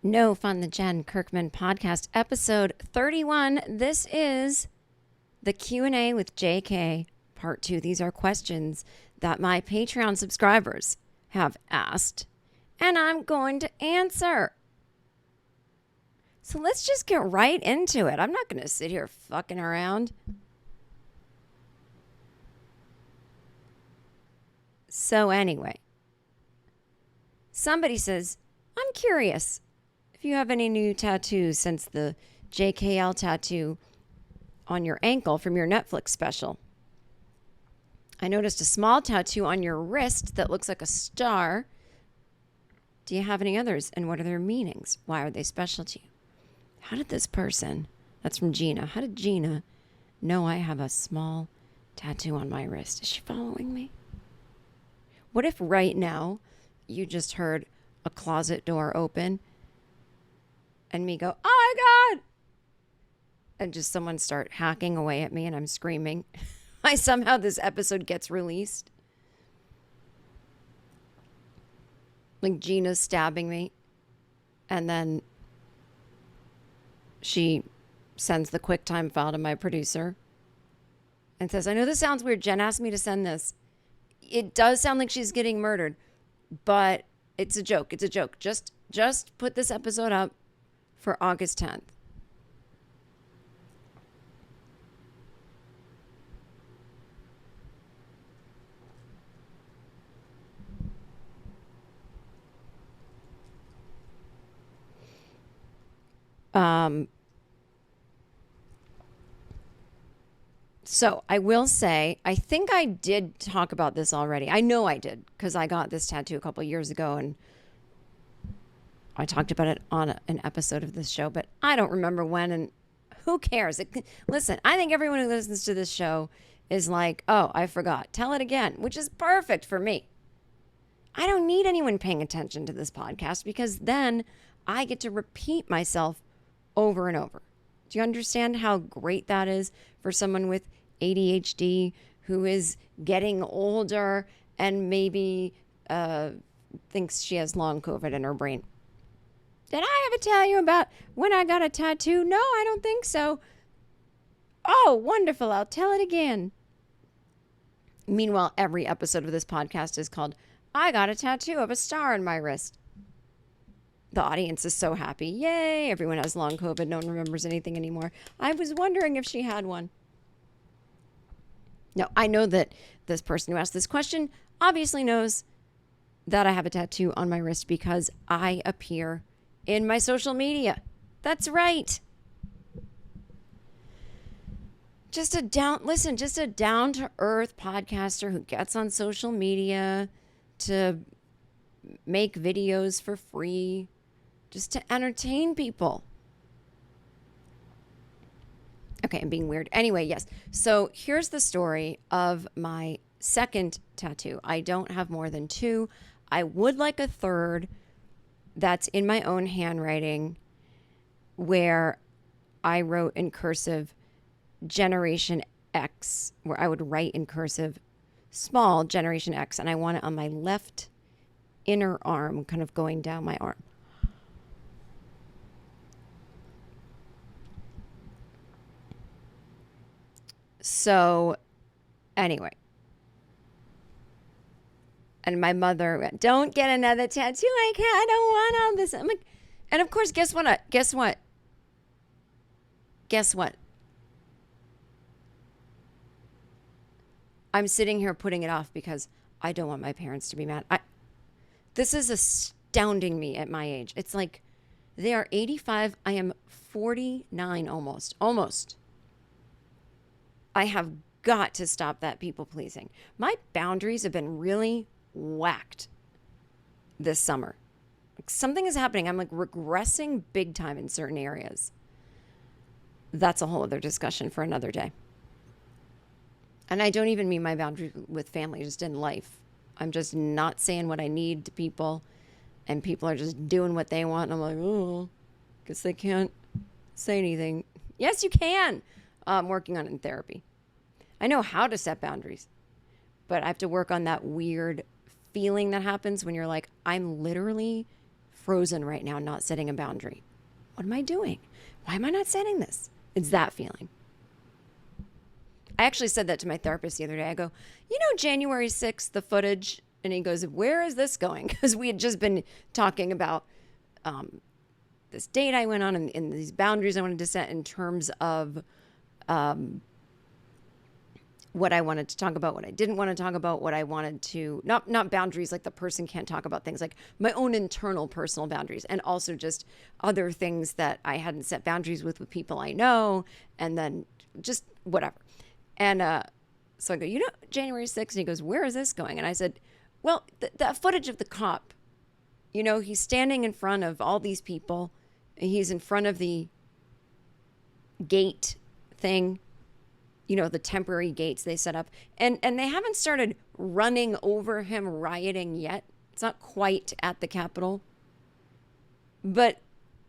No Fun, the Jen Kirkman podcast, episode 31. This is the Q&A with JK, part 2. These are questions that my Patreon subscribers have asked, and I'm going to answer. So let's just get right into it. I'm not going to sit here fucking around. So anyway, somebody says, I'm curious if you have any new tattoos since the JKL tattoo on your ankle from your Netflix special. I noticed a small tattoo on your wrist that looks like a star. Do you have any others, and what are their meanings? Why are they special to you? How did this person, that's from Gina, how did Gina know I have a small tattoo on my wrist? Is she following me? What if right now you just heard a closet door open and me go, oh my God, and just someone start hacking away at me and I'm screaming? Somehow this episode gets released. Like Gina's stabbing me, and then she sends the QuickTime file to my producer and says, I know this sounds weird. Jen asked me to send this. It does sound like she's getting murdered, but it's a joke. It's a joke. Just put this episode up for August 10th. So I will say, I think I did talk about this already. I know I did, because I got this tattoo a couple years ago and I talked about it on an episode of this show, but I don't remember when, and who cares? Listen, I think everyone who listens to this show is like, oh, I forgot. Tell it again, which is perfect for me. I don't need anyone paying attention to this podcast because then I get to repeat myself over and over. Do you understand how great that is for someone with ADHD who is getting older and maybe thinks she has long COVID in her brain? Did I ever tell you about when I got a tattoo? No, I don't think so. Oh, wonderful. I'll tell it again. Meanwhile, every episode of this podcast is called I Got a Tattoo of a Star on My Wrist. The audience is so happy. Yay, everyone has long COVID. No one remembers anything anymore. I was wondering if she had one. No, I know that this person who asked this question obviously knows that I have a tattoo on my wrist because I appear in my social media. That's right. Just a down-to-earth podcaster who gets on social media to make videos for free, just to entertain people. Okay, I'm being weird. Anyway, yes. So here's the story of my second tattoo. I don't have more than 2. I would like a third that's in my own handwriting, where I wrote in cursive Generation X, where I would write in cursive small Generation X, and I want it on my left inner arm, kind of going down my arm. So anyway, and my mother went, don't get another tattoo. I don't want all this. I'm like, and of course, guess what? I'm sitting here putting it off because I don't want my parents to be mad. This is astounding me at my age. It's like they are 85. I am 49 almost. I have got to stop that people pleasing. My boundaries have been really whacked this summer. Like something is happening. I'm like regressing big time in certain areas. That's a whole other discussion for another day. And I don't even mean my boundaries with family, just in life. I'm just not saying what I need to people, and people are just doing what they want. And I'm like, oh, guess they can't say anything. Yes, you can. I'm working on it in therapy. I know how to set boundaries, but I have to work on that weird feeling that happens when you're like, I'm literally frozen right now, not setting a boundary. What am I doing? Why am I not setting this? It's that feeling. I actually said that to my therapist the other day. I go, January 6th, the footage. And he goes, where is this going? Because we had just been talking about this date I went on and these boundaries I wanted to set in terms of what I wanted to talk about, what I didn't want to talk about, what I wanted to, not boundaries like the person can't talk about things, like my own internal personal boundaries, and also just other things that I hadn't set boundaries with people I know, and then just whatever. And so I go, January 6th, and he goes, where is this going? And I said, well, that footage of the cop, he's standing in front of all these people, and he's in front of the gate thing, the temporary gates they set up, and they haven't started running over him rioting yet. It's not quite at the Capitol, but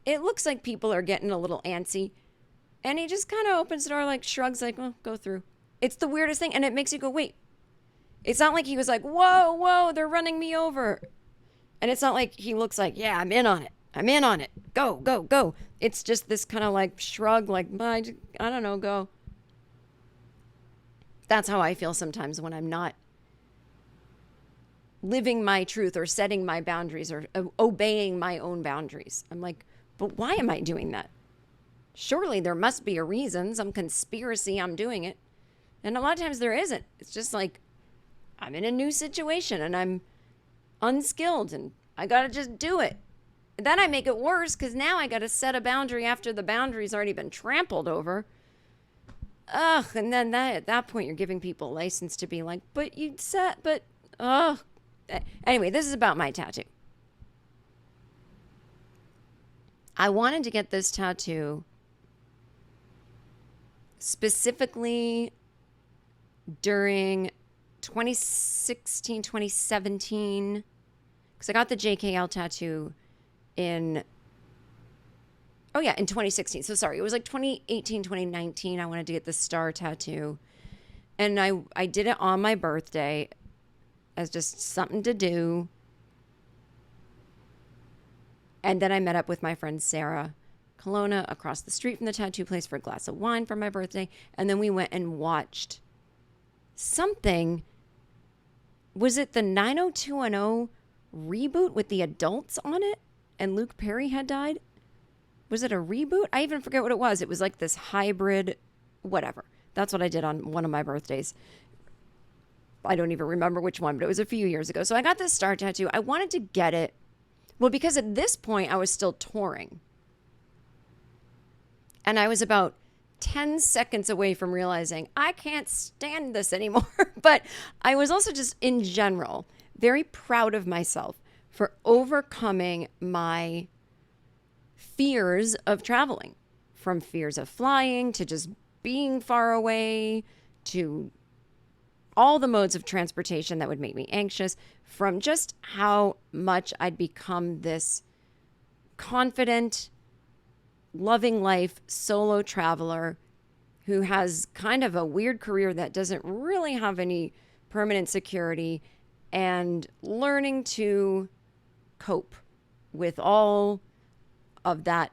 it looks like people are getting a little antsy, and he just kind of opens the door, like shrugs, like, well, go through. It's the weirdest thing, and it makes you go, wait. It's not like he was like, whoa, they're running me over. And it's not like he looks like, yeah, I'm in on it. Go. It's just this kind of like shrug, like, I don't know, go. That's how I feel sometimes when I'm not living my truth or setting my boundaries or obeying my own boundaries. I'm like, but why am I doing that? Surely there must be a reason, some conspiracy I'm doing it. And a lot of times there isn't. It's just like, I'm in a new situation and I'm unskilled and I got to just do it. Then I make it worse because now I got to set a boundary after the boundary's already been trampled over. And then at that point you're giving people license to be like, but you said, Anyway, this is about my tattoo. I wanted to get this tattoo specifically during 2016, 2017, because I got the JKL tattoo in 2016. So sorry, it was like 2018, 2019. I wanted to get the star tattoo. And I did it on my birthday as just something to do. And then I met up with my friend Sarah Colonna across the street from the tattoo place for a glass of wine for my birthday. And then we went and watched something. Was it the 90210 reboot with the adults on it? And Luke Perry had died? Was it a reboot? I even forget what it was. It was like this hybrid, whatever. That's what I did on one of my birthdays. I don't even remember which one, but it was a few years ago. So I got this star tattoo. I wanted to get it. Well, because at this point I was still touring. And I was about 10 seconds away from realizing I can't stand this anymore. But I was also just in general very proud of myself for overcoming my fears of traveling, from fears of flying to just being far away to all the modes of transportation that would make me anxious, from just how much I'd become this confident, loving life solo traveler who has kind of a weird career that doesn't really have any permanent security, and learning to cope with all of that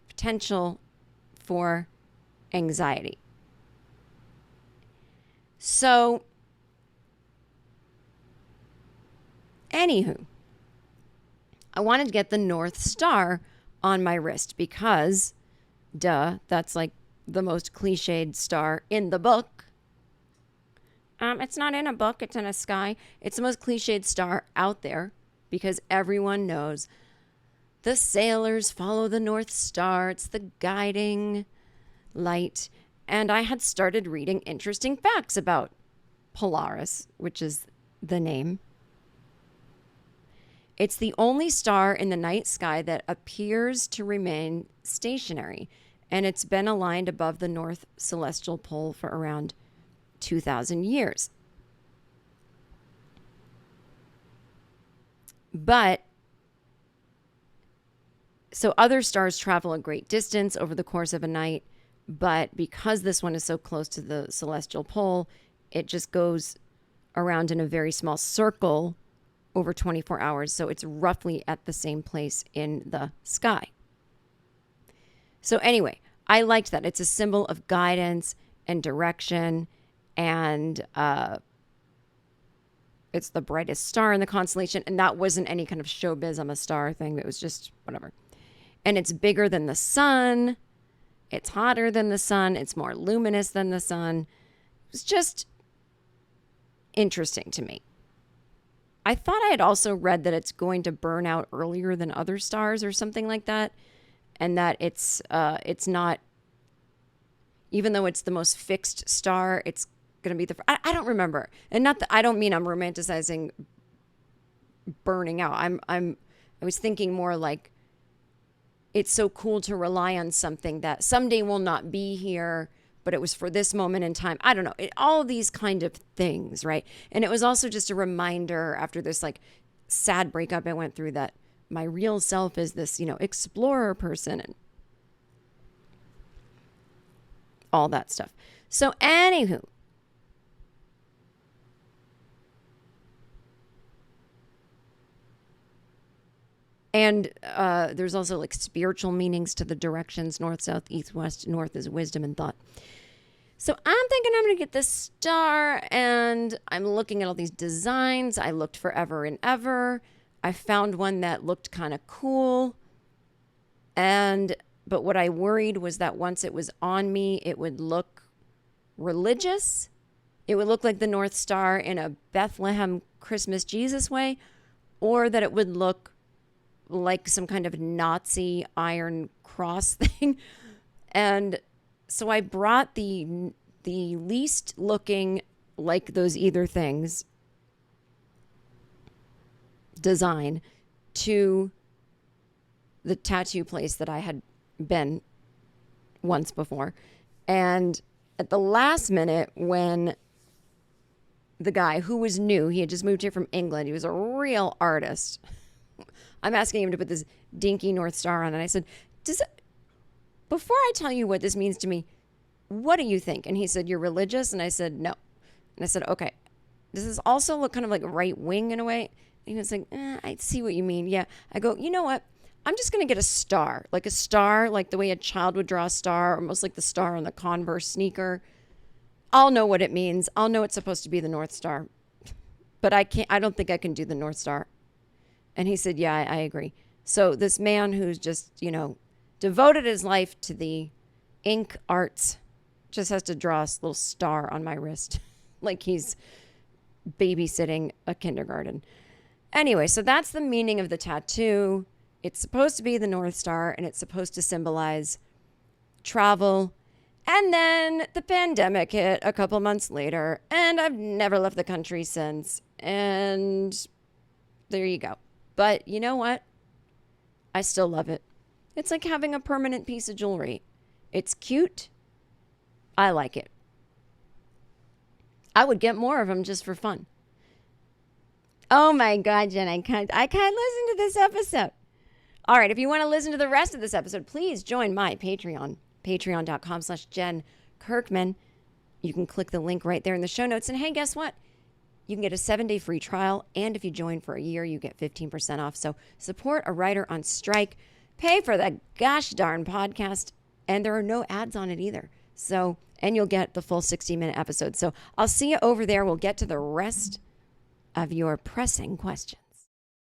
potential for anxiety. So, anywho, I wanted to get the North Star on my wrist because, that's like the most cliched star in the book. It's not in a book, it's in a sky. It's the most cliched star out there because everyone knows the sailors follow the North Star. It's the guiding light. And I had started reading interesting facts about Polaris, which is the name. It's the only star in the night sky that appears to remain stationary, and it's been aligned above the North Celestial Pole for around 2,000 years. But so other stars travel a great distance over the course of a night, but because this one is so close to the celestial pole, it just goes around in a very small circle over 24 hours. So it's roughly at the same place in the sky. So anyway, I liked that. It's a symbol of guidance and direction, and it's the brightest star in the constellation. And that wasn't any kind of showbiz, I'm a star thing. It was just whatever. And it's bigger than the sun. It's hotter than the sun. It's more luminous than the sun. It's just interesting to me. I thought I had also read that it's going to burn out earlier than other stars or something like that. And that it's not, even though it's the most fixed star, it's going to be I don't remember. And not that, I don't mean I'm romanticizing burning out. I was thinking more like it's so cool to rely on something that someday will not be here, but it was for this moment in time. I don't know. All of these kind of things, right? And it was also just a reminder after this like sad breakup I went through that my real self is this, explorer person and all that stuff. So anywho, and there's also like spiritual meanings to the directions, north, south, east, west. North is wisdom and thought. So I'm thinking I'm going to get this star, and I'm looking at all these designs. I looked forever and ever. I found one that looked kind of cool. But what I worried was that once it was on me, it would look religious. It would look like the North Star in a Bethlehem Christmas Jesus way, or that it would look like some kind of Nazi Iron Cross thing. And so I brought the least looking like those either things design to the tattoo place that I had been once before. And at the last minute, when the guy who was new, he had just moved here from England, he was a real artist. I'm asking him to put this dinky North Star on, and I said, before I tell you what this means to me, what do you think? And he said, you're religious? And I said, no. And I said, okay, does this also look kind of like right wing in a way? And he was like, I see what you mean. Yeah. I go, you know what? I'm just going to get a star, like the way a child would draw a star, almost like the star on the Converse sneaker. I'll know what it means. I'll know it's supposed to be the North Star, but I don't think I can do the North Star. And he said, yeah, I agree. So this man who's just, devoted his life to the ink arts just has to draw a little star on my wrist like he's babysitting a kindergarten. Anyway, so that's the meaning of the tattoo. It's supposed to be the North Star, and it's supposed to symbolize travel. And then the pandemic hit a couple months later, and I've never left the country since. And there you go. But you know what? I still love it. It's like having a permanent piece of jewelry. It's cute. I like it. I would get more of them just for fun. Oh my God, Jen, I can't listen to this episode. All right, if you want to listen to the rest of this episode, please join my Patreon, patreon.com/Jen Kirkman. You can click the link right there in the show notes. And hey, guess what? You can get a 7-day free trial. And if you join for a year, you get 15% off. So support a writer on strike. Pay for the gosh darn podcast. And there are no ads on it either. So, and you'll get the full 60-minute episode. So I'll see you over there. We'll get to the rest of your pressing questions.